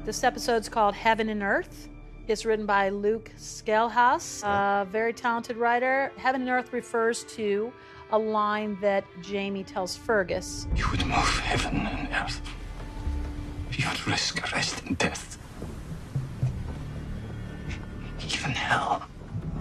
This episode's called Heaven and Earth. It's written by Luke Scalehouse, a very talented writer. Heaven and Earth refers to a line that Jamie tells Fergus. You would move heaven and earth. You would risk arrest and death. Even hell.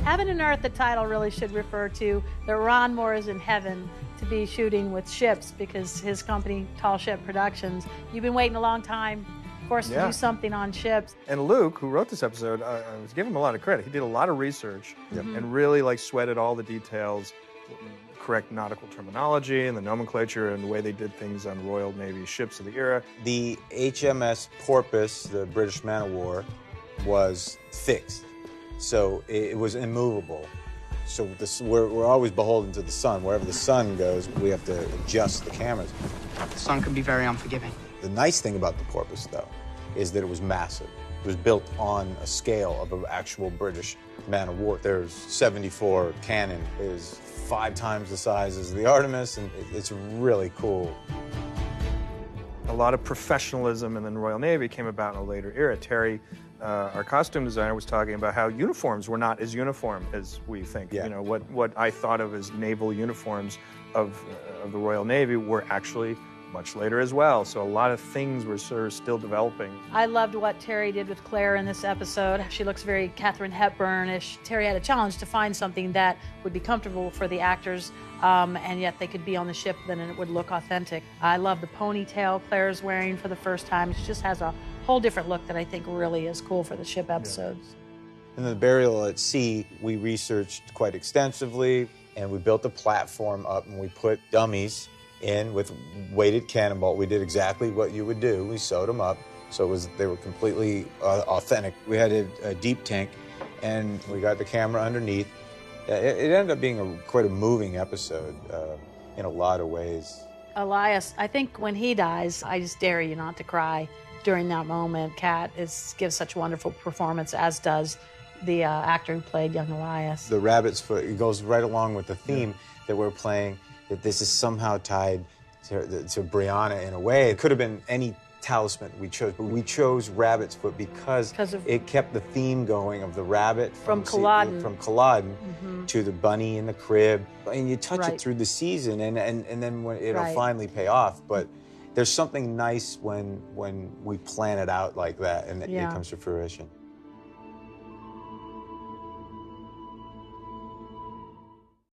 Heaven and Earth, the title really should refer to that Ron Moore is in heaven to be shooting with ships because his company, Tall Ship Productions, you've been waiting a long time, of course, to do something on ships. And Luke, who wrote this episode, I was giving him a lot of credit. He did a lot of research and really sweated all the details, correct nautical terminology and the nomenclature and the way they did things on Royal Navy ships of the era. The HMS Porpoise, the British man-of-war, was fixed. So it was immovable. So we're always beholden to the sun. Wherever the sun goes, we have to adjust the cameras. The sun can be very unforgiving. The nice thing about the Porpoise, though, is that it was massive. It was built on a scale of an actual British man-of-war. There's 74 cannon. It is 5 times the size as the Artemis, and it's really cool. A lot of professionalism in the Royal Navy came about in a later era. Terry, our costume designer, was talking about how uniforms were not as uniform as we think. Yeah. You know, what I thought of as naval uniforms of the Royal Navy were actually much later as well. So a lot of things were sort of still developing. I loved what Terry did with Claire in this episode. She looks very Katharine Hepburn-ish. Terry had a challenge to find something that would be comfortable for the actors, and yet they could be on the ship and it would look authentic. I love the ponytail Claire's wearing for the first time. She just has a whole different look that I think really is cool for the ship episodes. In the burial at sea, we researched quite extensively, and we built a platform up, and we put dummies in with weighted cannonball. We did exactly what you would do. We sewed them up, so they were completely authentic. We had a deep tank, and we got the camera underneath. It ended up being quite a moving episode in a lot of ways. Elias, I think when he dies, I just dare you not to cry during that moment. Kat gives such a wonderful performance, as does the actor who played young Elias. The rabbit's foot, it goes right along with the theme that we're playing, that this is somehow tied to Brianna in a way. It could have been any talisman we chose, but we chose rabbit's foot because it kept the theme going of the rabbit from Culloden to the bunny in the crib. And you touch it through the season, and then when it'll finally pay off. But there's something nice when we plan it out like that and it comes to fruition.